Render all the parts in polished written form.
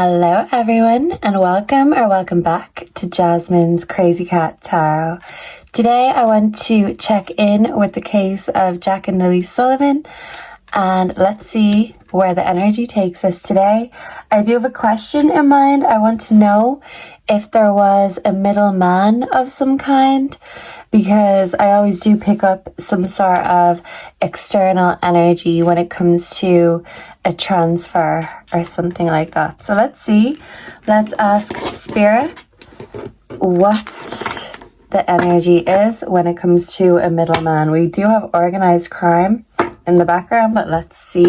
Hello everyone and welcome back to Jasmine's Crazy Cat Tarot. Today I want to check in with the case of Jack and Lily Sullivan and let's see where the energy takes us today. I do have a question in mind. I want to know if there was a middleman of some kind, because I always do pick up some sort of external energy when it comes to a transfer or something like that. So let's see. Let's ask Spirit what the energy is when it comes to a middleman. We do have organized crime in the background, but let's see.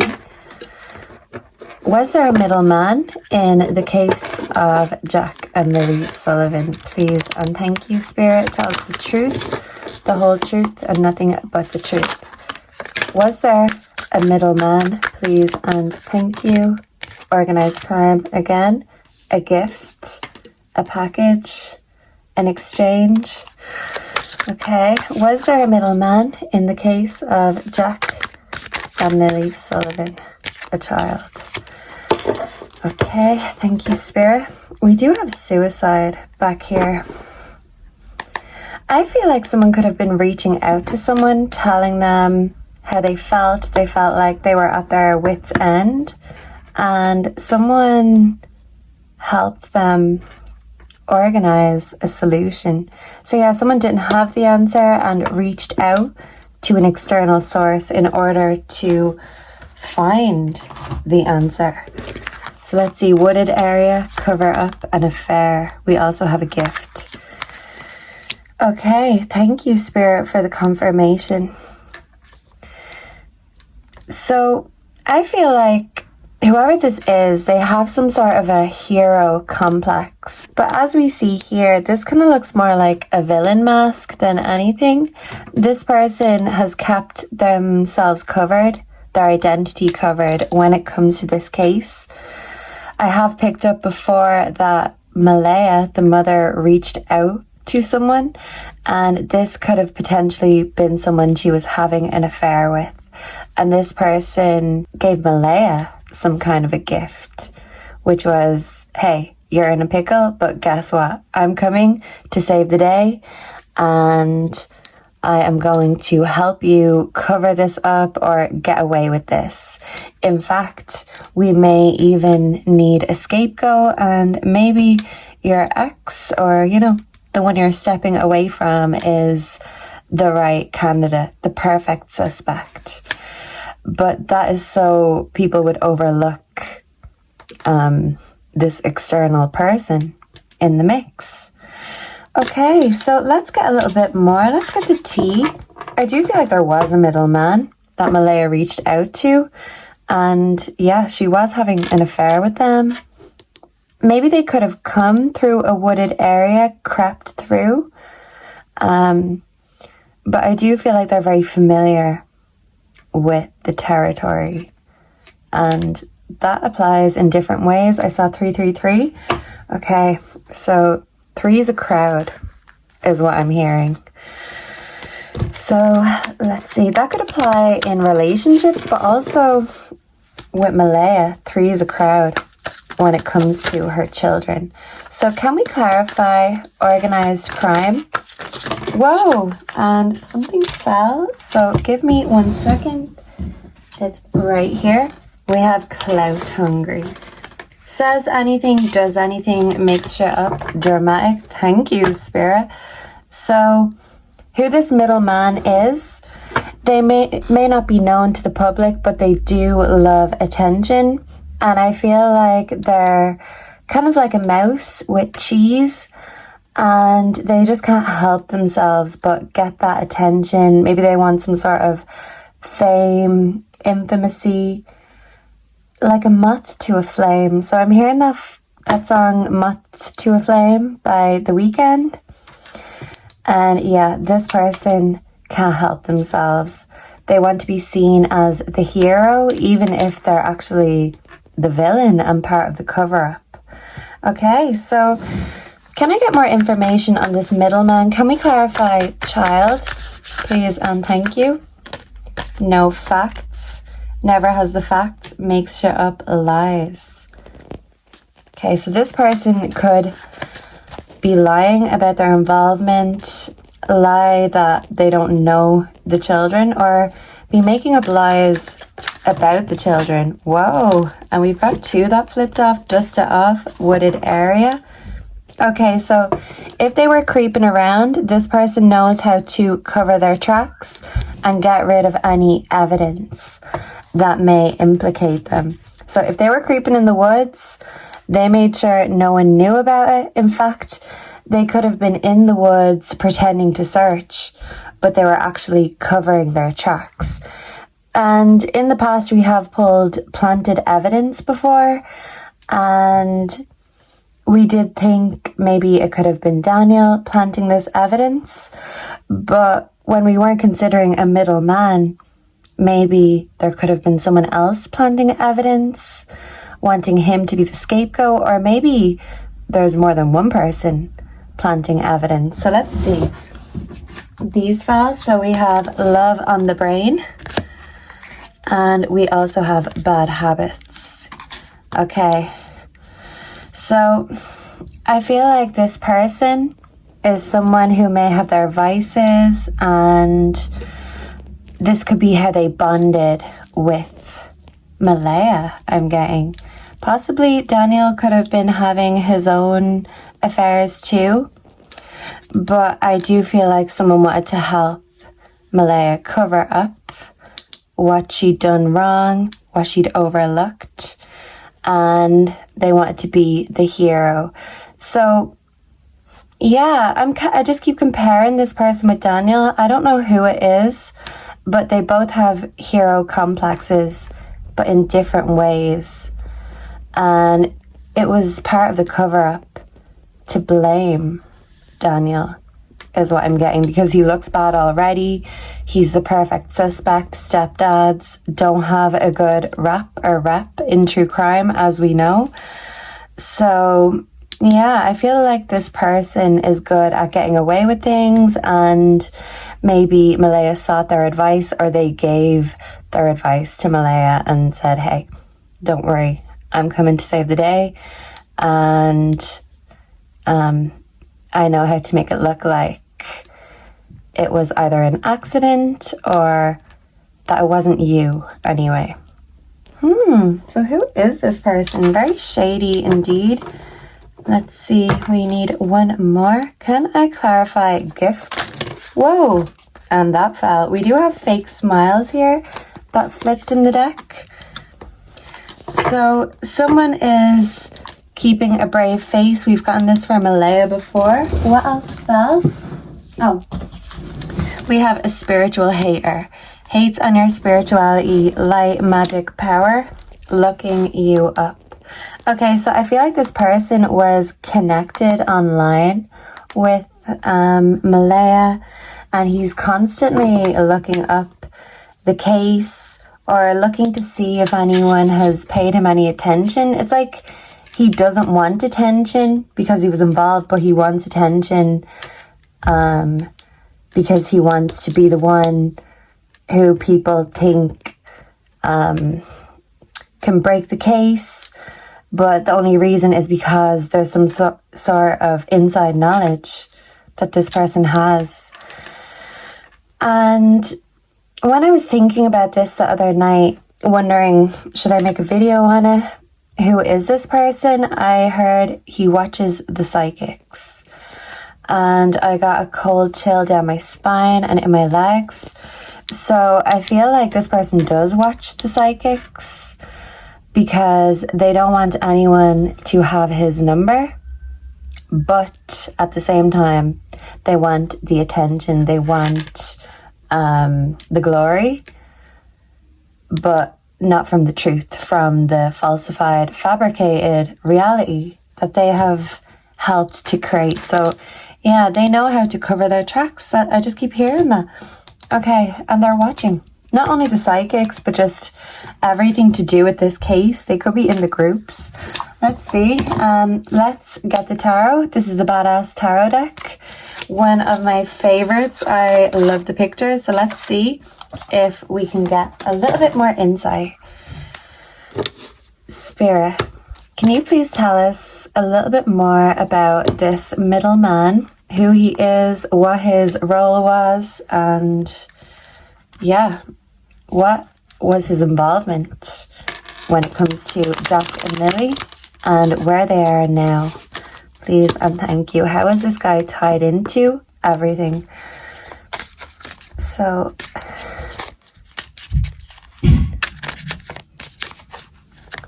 Was there a middleman in the case of Jack and Lily Sullivan? Please and thank you, Spirit. Tell us the truth, the whole truth, and nothing but the truth. Was there a middleman? Please and thank you. Organized crime again. A gift, a package, an exchange. Okay. Was there a middleman in the case of Jack and Lily Sullivan? A child. Okay, thank you, Spirit. We do have suicide back here. I feel like someone could have been reaching out to someone, telling them how they felt. They felt like they were at their wits' end, and someone helped them organize a solution. So yeah, someone didn't have the answer and reached out to an external source in order to find the answer. So let's see. Wooded area, cover up, an affair. We also have a gift. Okay, thank you, Spirit, for the confirmation. So I feel like whoever this is, they have some sort of a hero complex. But as we see here, this kind of looks more like a villain mask than anything. This person has kept themselves covered, their identity covered when it comes to this case. I have picked up before that Malaya, the mother, reached out to someone, and this could have potentially been someone she was having an affair with. And this person gave Malaya some kind of a gift, which was, hey, you're in a pickle, but guess what? I'm coming to save the day, and I am going to help you cover this up or get away with this. In fact, we may even need a scapegoat, and maybe your ex or, the one you're stepping away from is the right candidate, the perfect suspect. But that is so people would overlook this external person in the mix. Okay, so let's get a little bit more. Let's get the tea. I do feel like there was a middleman that Malaya reached out to. And yeah, she was having an affair with them. Maybe they could have come through a wooded area, crept through. But I do feel like they're very familiar with the territory. And that applies in different ways. I saw 333. Okay, so 3 is a crowd, is what I'm hearing. So let's see, that could apply in relationships, but also with Malaya, 3 is a crowd when it comes to her children. So can we clarify organized crime? Whoa, and something fell. So give me 1 second. It's right here. We have clout hungry. Says anything, does anything, makes shit up, dramatic. Thank you, Spirit. So, who this middleman is, they may not be known to the public, but they do love attention. And I feel like they're kind of like a mouse with cheese, and they just can't help themselves but get that attention. Maybe they want some sort of fame, infamousy, like a moth to a flame. So I'm hearing that song Moth to a Flame by The Weeknd. And yeah, this person can't help themselves. They want to be seen as the hero, even if they're actually the villain and part of the cover-up. Okay, so can I get more information on this middleman? Can we clarify child, please and thank you? No facts. Never has the facts. Makes shit up. Lies. Okay, so this person could be lying about their involvement, lie that they don't know the children, or be making up lies about the children. Whoa, and we've got 2 that flipped off, dust it off, wooded area. Okay, so if they were creeping around, this person knows how to cover their tracks and get rid of any evidence that may implicate them. So if they were creeping in the woods, they made sure no one knew about it. In fact, they could have been in the woods pretending to search, but they were actually covering their tracks. And in the past, we have pulled planted evidence before, and we did think maybe it could have been Daniel planting this evidence, but when we weren't considering a middleman, maybe there could have been someone else planting evidence, wanting him to be the scapegoat, or maybe there's more than one person planting evidence. So let's see these files. So we have love on the brain, and we also have bad habits. Okay, so I feel like this person is someone who may have their vices, and this could be how they bonded with Malaya, I'm getting. Possibly Daniel could have been having his own affairs too, but I do feel like someone wanted to help Malaya cover up what she'd done wrong, what she'd overlooked, and they wanted to be the hero. So yeah, I just keep comparing this person with Daniel. I don't know who it is, but they both have hero complexes, but in different ways. And it was part of the cover-up to blame Daniel, is what I'm getting, because he looks bad already. He's the perfect suspect. Stepdads don't have a good rep in true crime, as we know. So yeah, I feel like this person is good at getting away with things, and maybe Malaya sought their advice, or they gave their advice to Malaya and said, hey, don't worry, I'm coming to save the day, and I know how to make it look like it was either an accident or that it wasn't you anyway. So who is this person? Very shady indeed. Let's see, we need one more. Can I clarify gift? Whoa, and that fell. We do have fake smiles here that flipped in the deck. So someone is keeping a brave face. We've gotten this from Malaya before. What else fell? Oh, we have a spiritual hater. Hates on your spirituality, light, magic, power, looking you up. Okay, so I feel like this person was connected online with Malaya, and he's constantly looking up the case or looking to see if anyone has paid him any attention. It's like he doesn't want attention because he was involved, but he wants attention because he wants to be the one who people think can break the case. But the only reason is because there's some sort of inside knowledge that this person has. And when I was thinking about this the other night, wondering, should I make a video on it? Who is this person? I heard he watches the psychics. And I got a cold chill down my spine and in my legs. So I feel like this person does watch the psychics, because they don't want anyone to have his number, but at the same time, they want the attention, they want the glory, but not from the truth, from the falsified, fabricated reality that they have helped to create. So yeah, they know how to cover their tracks. I just keep hearing that. Okay, and they're watching. Not only the psychics, but just everything to do with this case. They could be in the groups. Let's see. Let's get the tarot. This is the Badass Tarot deck. One of my favorites. I love the pictures. So let's see if we can get a little bit more insight. Spirit, Can you please tell us a little bit more about this middleman, who he is, what his role was, and yeah, what was his involvement when it comes to Jack and Lilly and where they are now? Please and thank you. How is this guy tied into everything? So,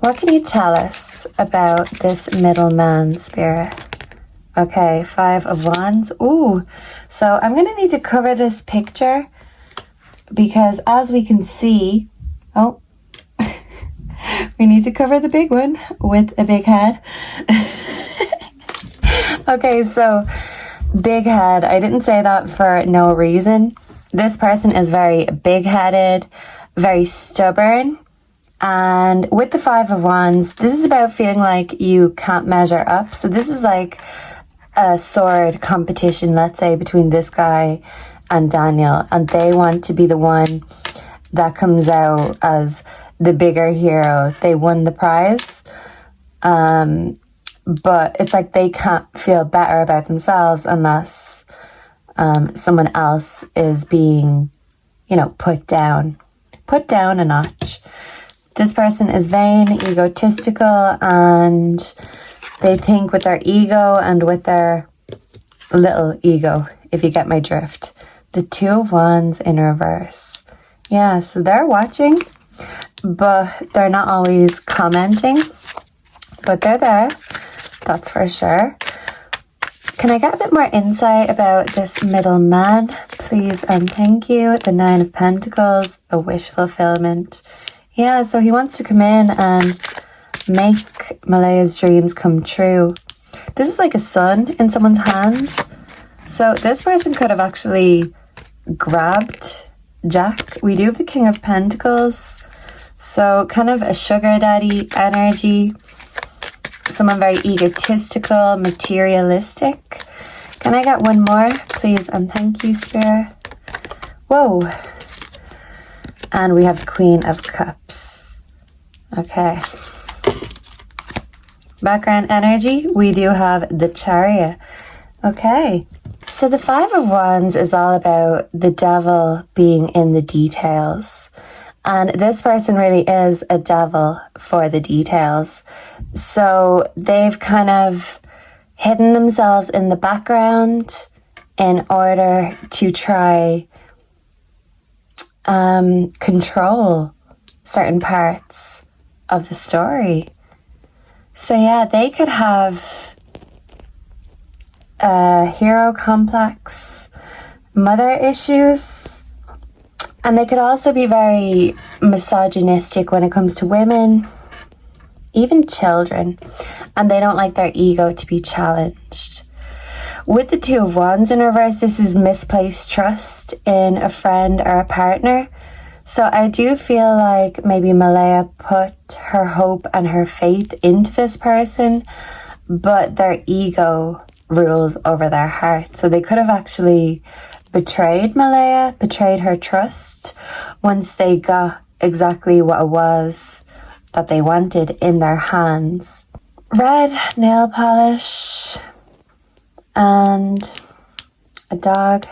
what can you tell us about this middleman, Spirit? Okay, 5 of Wands. Ooh, so I'm going to need to cover this picture because as we can see, oh, we need to cover the big one with a big head. Okay, so big head. I didn't say that for no reason. This person is very big-headed, very stubborn. And with the 5 of Wands, this is about feeling like you can't measure up. So this is like a sword competition, let's say, between this guy and Daniel. And they want to be the one that comes out as the bigger hero. They won the prize. But it's like they can't feel better about themselves unless someone else is being, put down a notch. This person is vain, egotistical, and they think with their ego and with their little ego, if you get my drift. The 2 of Wands in reverse. Yeah, so they're watching, but they're not always commenting, but they're there, that's for sure. Can I get a bit more insight about this middleman, please and thank you? The 9 of Pentacles, a wish fulfillment. Yeah, so he wants to come in and make Malaya's dreams come true. This is like a sun in someone's hands. So this person could have actually grabbed Jack. We do have the King of Pentacles. So kind of a sugar daddy energy. Someone very egotistical, materialistic. Can I get one more, please? And thank you, Spirit. Whoa. And we have the Queen of Cups. Okay. Background energy, we do have the Chariot. Okay. So the 5 of Wands is all about the devil being in the details. And this person really is a devil for the details. So they've kind of hidden themselves in the background in order to try control certain parts of the story. So yeah, they could have a hero complex, mother issues, and they could also be very misogynistic when it comes to women, even children, and they don't like their ego to be challenged. With the 2 of Wands in reverse, this is misplaced trust in a friend or a partner. So I do feel like maybe Malaya put her hope and her faith into this person, but their ego rules over their heart. So they could have actually betrayed Malaya, betrayed her trust once they got exactly what it was that they wanted in their hands. Red nail polish and a dog.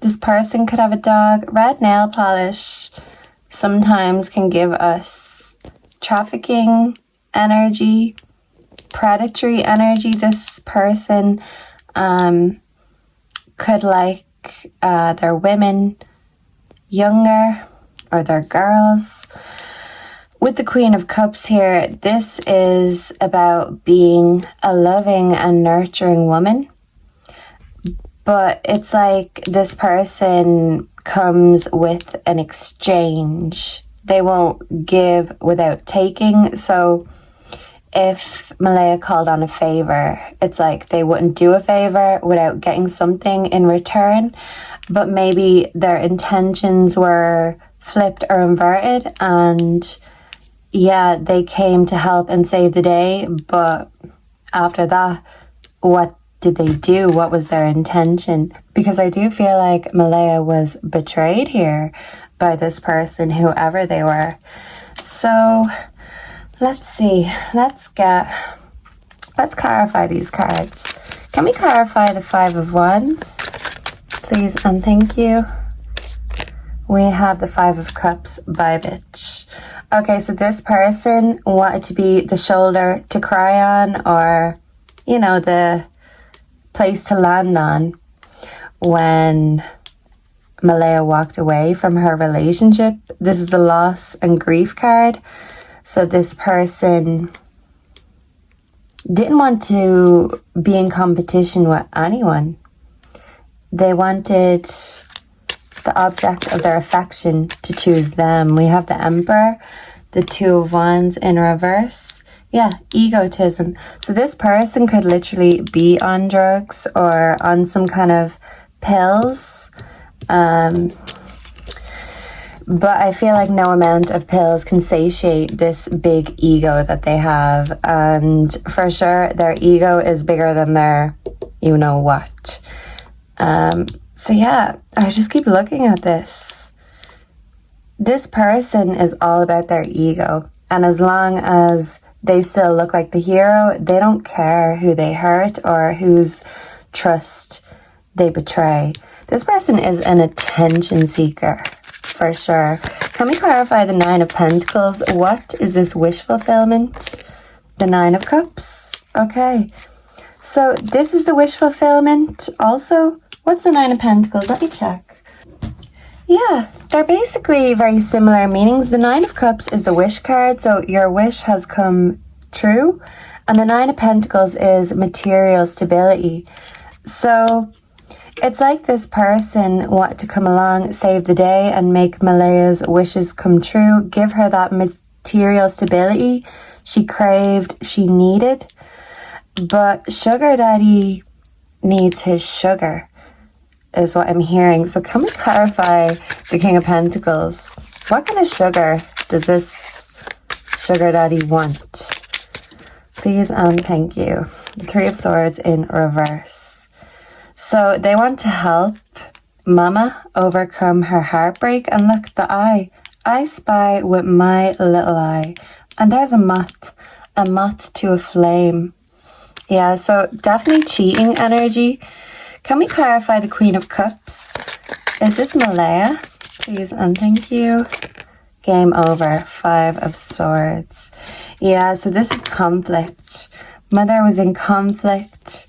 This person could have a dog. Red nail polish sometimes can give us trafficking energy, predatory energy. This person could like their women younger or their girls. With the Queen of Cups here, this is about being a loving and nurturing woman. But it's like this person comes with an exchange. They won't give without taking. So if Malaya called on a favor, it's like they wouldn't do a favor without getting something in return. But maybe their intentions were flipped or inverted, and yeah, they came to help and save the day, but after that, what did they do? What was their intention? Because I do feel like Malaya was betrayed here by this person, whoever they were. So Let's see. Let's clarify these cards. Can we clarify the Five of Wands? Please and thank you. We have the Five of Cups by bitch. Okay, so this person wanted to be the shoulder to cry on, or, you know, the place to land on when Malaya walked away from her relationship. This is the loss and grief card. So this person didn't want to be in competition with anyone. They wanted the object of their affection to choose them. We have the Emperor, the Two of Wands in reverse. Yeah, egotism. So this person could literally be on drugs or on some kind of pills. But I feel like no amount of pills can satiate this big ego that they have. And for sure, their ego is bigger than their you know what. So yeah, I just keep looking at this. This person is all about their ego. And as long as they still look like the hero, they don't care who they hurt or whose trust they betray. This person is an attention seeker, for sure. Can we clarify the Nine of Pentacles? What is this wish fulfillment? The Nine of Cups. Okay. So this is the wish fulfillment also. What's the Nine of Pentacles? Let me check. Yeah, they're basically very similar meanings. The Nine of Cups is the wish card, so your wish has come true. And the Nine of Pentacles is material stability. So it's like this person wanted to come along, save the day, and make Malaya's wishes come true. Give her that material stability she craved, she needed. But Sugar Daddy needs his sugar, is what I'm hearing. So can we clarify the King of Pentacles? What kind of sugar does this Sugar Daddy want? Please and thank you. The Three of Swords in reverse. So they want to help Mama overcome her heartbreak. And look, the eye. I spy with my little eye. And there's a moth to a flame. Yeah, so definitely cheating energy. Can we clarify the Queen of Cups? Is this Malaya? Please and thank you. Game over. Five of Swords. Yeah, so this is conflict. Mother was in conflict.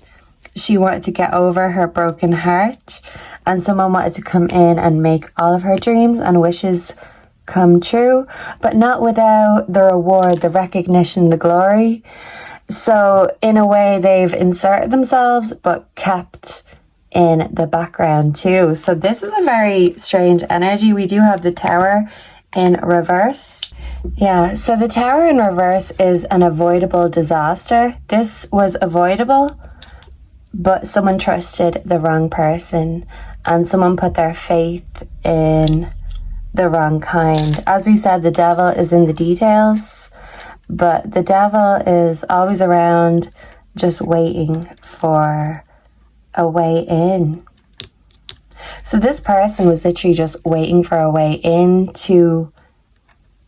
She wanted to get over her broken heart. And someone wanted to come in and make all of her dreams and wishes come true. But not without the reward, the recognition, the glory. So in a way, they've inserted themselves, but kept in the background too. So this is a very strange energy. We do have the Tower in reverse. Yeah, so the Tower in reverse is an avoidable disaster. This was avoidable, but someone trusted the wrong person and someone put their faith in the wrong kind. As we said, the devil is in the details, but the devil is always around, just waiting for a way in. So this person was literally just waiting for a way into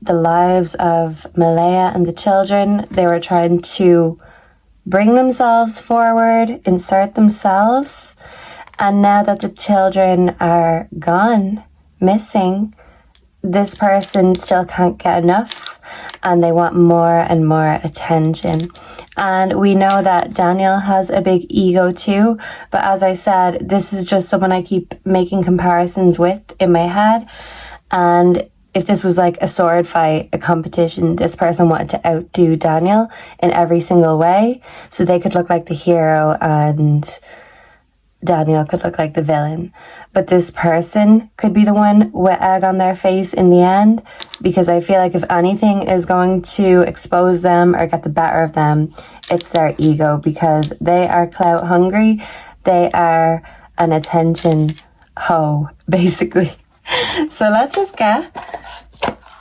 the lives of Malaya and the children. They were trying to bring themselves forward, insert themselves. And now that the children are gone, missing, this person still can't get enough and they want more and more attention. And we know that Daniel has a big ego too, but as I said, this is just someone I keep making comparisons with in my head. And if this was like a sword fight, a competition, this person wanted to outdo Daniel in every single way, so they could look like the hero and Daniel could look like the villain. But this person could be the one with egg on their face in the end, because I feel like if anything is going to expose them or get the better of them, it's their ego, because they are clout hungry. They are an attention hoe, basically. So let's just get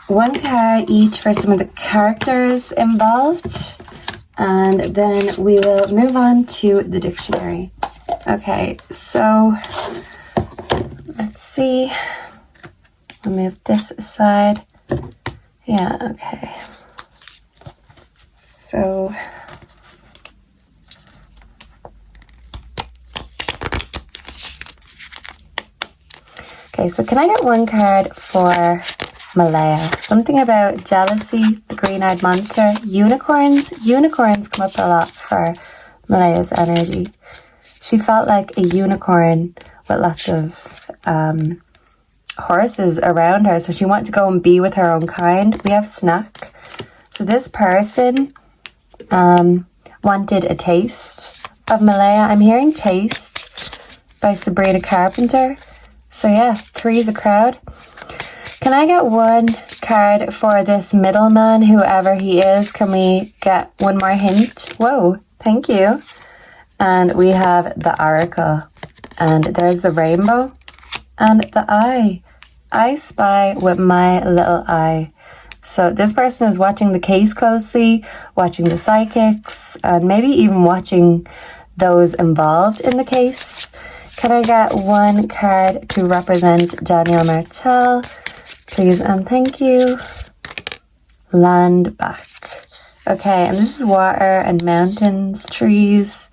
one card each for some of the characters involved, and then we will move on to the dictionary. Okay, so let's see. I'll move this aside. Yeah, okay. So okay, so can I get one card for Malaya? Something about jealousy, the green-eyed monster, unicorns. Unicorns come up a lot for Malaya's energy. She felt like a unicorn with lots of horses around her, so she wanted to go and be with her own kind. We have snack. So this person wanted a taste of Malaya. I'm hearing Taste by Sabrina Carpenter. So yeah, 3 is a crowd. Can I get one card for this middleman, whoever he is? Can we get one more hint? Whoa, thank you. And we have the Oracle. And there's the rainbow. And the eye. I spy with my little eye. So this person is watching the case closely, watching the psychics, and maybe even watching those involved in the case. Can I get one card to represent Daniel Martel? Please and thank you. Land back. Okay, and this is water and mountains, trees,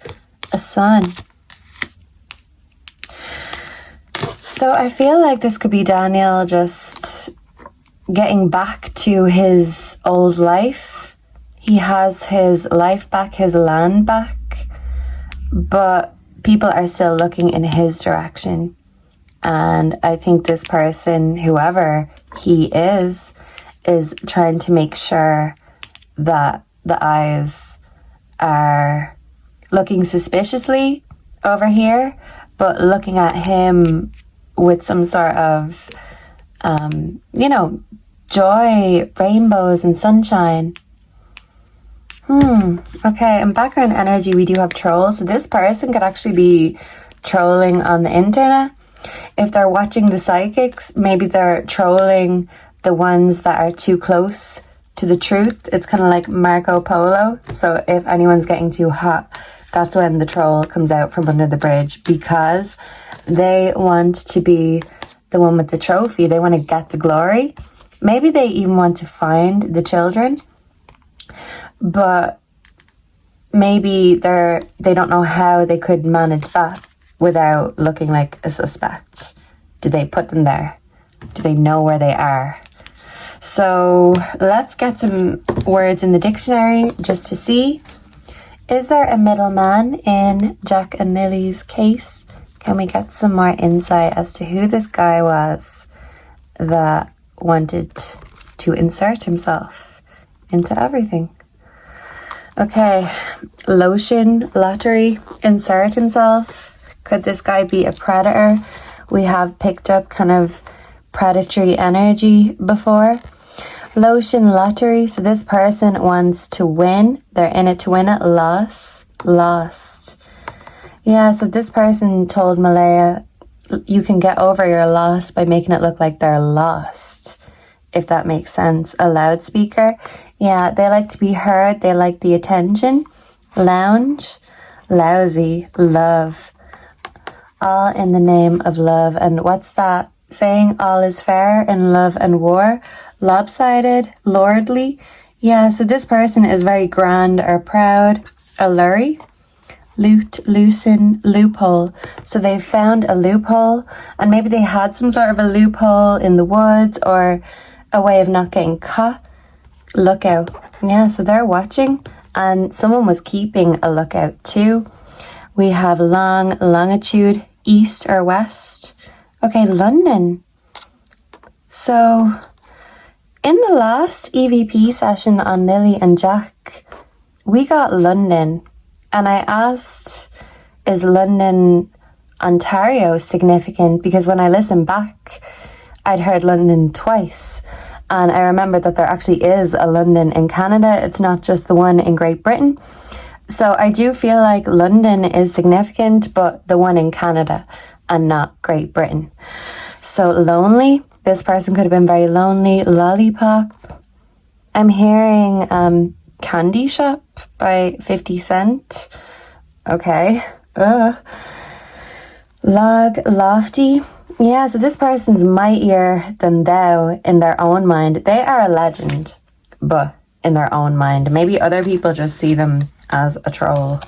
a sun. So I feel like this could be Daniel just getting back to his old life. He has his life back, his land back, but people are still looking in his direction. And I think this person, whoever he is trying to make sure that the eyes are looking suspiciously over here, but looking at him with some sort of, joy, rainbows and sunshine. Okay, in background energy, we do have trolls. So this person could actually be trolling on the internet. If they're watching the psychics, maybe they're trolling the ones that are too close to the truth. It's kind of like Marco Polo. So if anyone's getting too hot, that's when the troll comes out from under the bridge, because they want to be the one with the trophy. They want to get the glory. Maybe they even want to find the children, but maybe they don't know how they could manage that without looking like a suspect. Did they put them there? Do they know where they are? So let's get some words in the dictionary just to see. Is there a middleman in Jack and Lily's case? Can we get some more insight as to who this guy was that wanted to insert himself into everything? Okay, lotion, lottery, insert himself. Could this guy be a predator? We have picked up kind of predatory energy before. Lotion, lottery. So this person wants to win. They're in it to win it. Lost. Yeah, so this person told Malaya, you can get over your loss by making it look like they're lost, if that makes sense. A loudspeaker. Yeah, they like to be heard. They like the attention. Lounge. Lousy. Love. All in the name of love. And what's that saying? All is fair in love and war. Lopsided. Lordly. Yeah, so this person is very grand or proud. Allure. Loot, loosen, loophole. So they found a loophole, and maybe they had some sort of a loophole in the woods or a way of not getting caught. Lookout. Yeah, so they're watching, and someone was keeping a lookout too. We have long, longitude, east or west. Okay, London. So in the last EVP session on Lily and Jack, we got London. And I asked, is London, Ontario significant? Because when I listened back, I'd heard London twice. And I remember that there actually is a London in Canada. It's not just the one in Great Britain. So I do feel like London is significant, but the one in Canada and not Great Britain. So lonely. This person could have been very lonely. Lollipop. I'm hearing Candy Shop by 50 Cent. Okay. Log, lofty. Yeah, so this person's mightier than thou in their own mind. They are a legend, but in their own mind. Maybe other people just see them as a troll.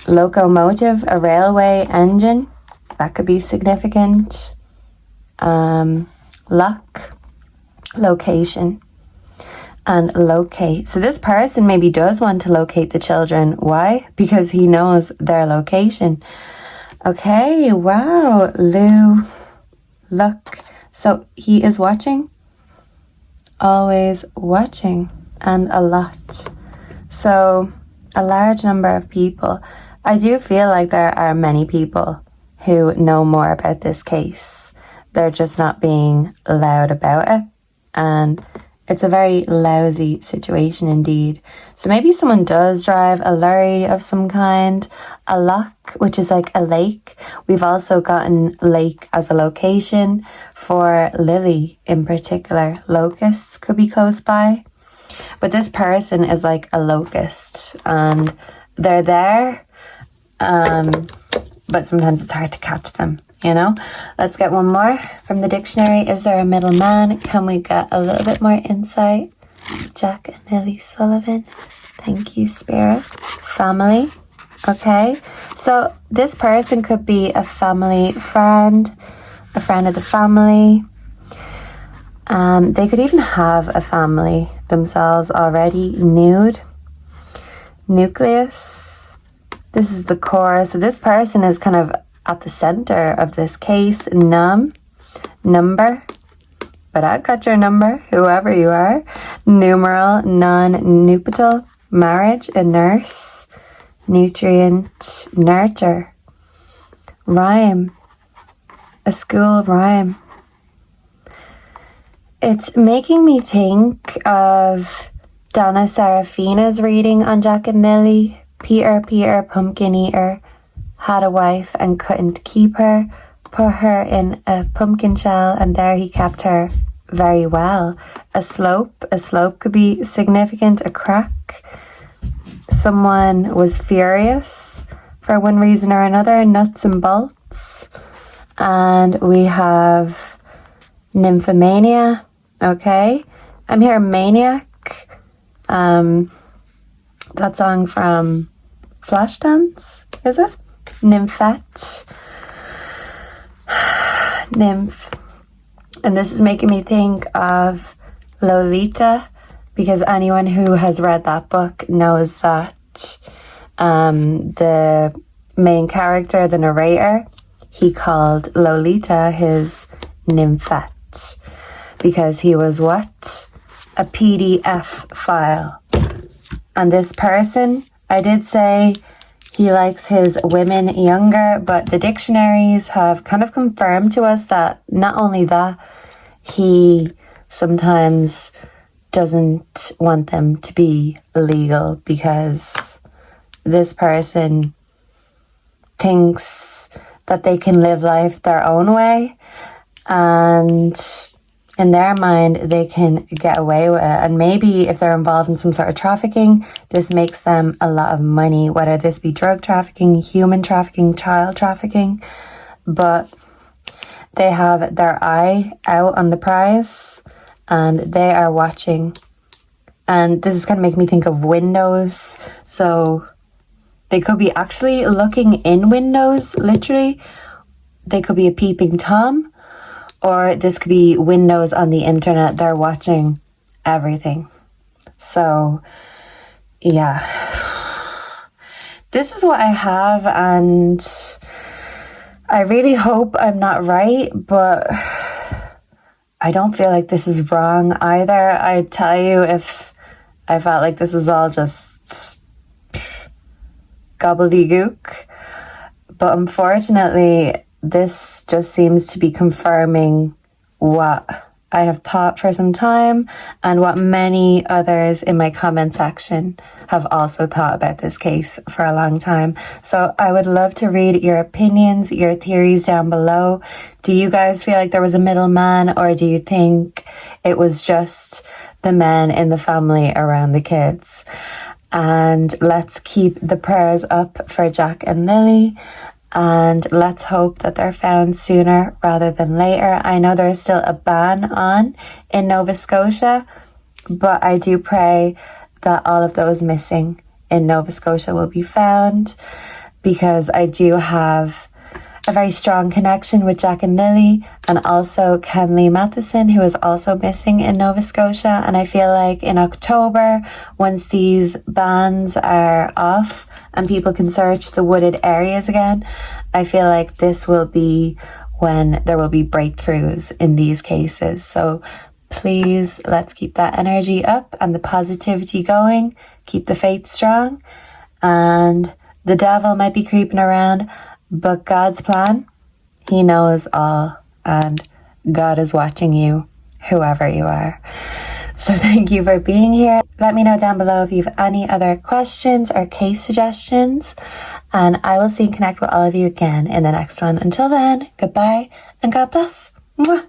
Locomotive, a railway engine, that could be significant. Luck, location, and locate. So this person maybe does want to locate the children. Why? Because he knows their location. Okay, wow, look. So he is watching, always watching, and a lot. So a large number of people. I do feel like there are many people who know more about this case. They're just not being loud about it. And it's a very lousy situation indeed. So maybe someone does drive a lorry of some kind, a loch, which is like a lake. We've also gotten lake as a location for Lilly in particular. Locusts could be close by. But this person is like a locust and they're there, but sometimes it's hard to catch them. You know, let's get one more from the dictionary. Is there a middleman? Can we get a little bit more insight? Jack and Lily Sullivan. Thank you, Spirit. Family. Okay. So this person could be a family friend, a friend of the family. They could even have a family themselves already. Nude. Nucleus. This is the core. So this person is kind of at the center of this case. Number, but I've got your number, whoever you are. Numeral, non-nupital, marriage, a nurse, nutrient, nurture, rhyme, a school rhyme. It's making me think of Donna Serafina's reading on Jack and Lily. Peter, pumpkin eater, had a wife and couldn't keep her, put her in a pumpkin shell and there he kept her very well. A slope could be significant, a crack. Someone was furious for one reason or another, nuts and bolts. And we have nymphomania, okay. I'm here, maniac. That song from Flashdance, is it? Nymphette. Nymph. And this is making me think of Lolita, because anyone who has read that book knows that the main character, the narrator, he called Lolita his nymphette because he was what? A PDF file. And this person, I did say he likes his women younger, but the dictionaries have kind of confirmed to us that not only that, he sometimes doesn't want them to be legal because this person thinks that they can live life their own way and in their mind they can get away with it. And maybe if they're involved in some sort of trafficking, this makes them a lot of money, whether this be drug trafficking, human trafficking, child trafficking. But they have their eye out on the prize and they are watching. And this is going to make me think of windows. So they could be actually looking in windows, literally. They could be a peeping Tom. Or this could be windows on the internet. They're watching everything. So, yeah. This is what I have, and I really hope I'm not right, but I don't feel like this is wrong either. I'd tell you if I felt like this was all just gobbledygook. But unfortunately, this just seems to be confirming what I have thought for some time and what many others in my comment section have also thought about this case for a long time. So I would love to read your opinions, your theories down below. Do you guys feel like there was a middleman, or do you think it was just the men in the family around the kids? And let's keep the prayers up for Jack and Lily. And let's hope that they're found sooner rather than later. I know there's still a ban on in Nova Scotia, But I do pray that all of those missing in Nova Scotia will be found, because I do have a very strong connection with Jack and Lilly, and also Kenley Matheson, who is also missing in Nova Scotia. And I feel like in October, once these bans are off and people can search the wooded areas again, I feel like this will be when there will be breakthroughs in these cases. So please, let's keep that energy up and the positivity going. Keep the faith strong. And the devil might be creeping around, but God's plan, he knows all, and God is watching you, whoever you are. So thank you for being here. Let me know down below if you have any other questions or case suggestions, and I will see and connect with all of you again in the next one. Until then, goodbye and God bless. Mwah.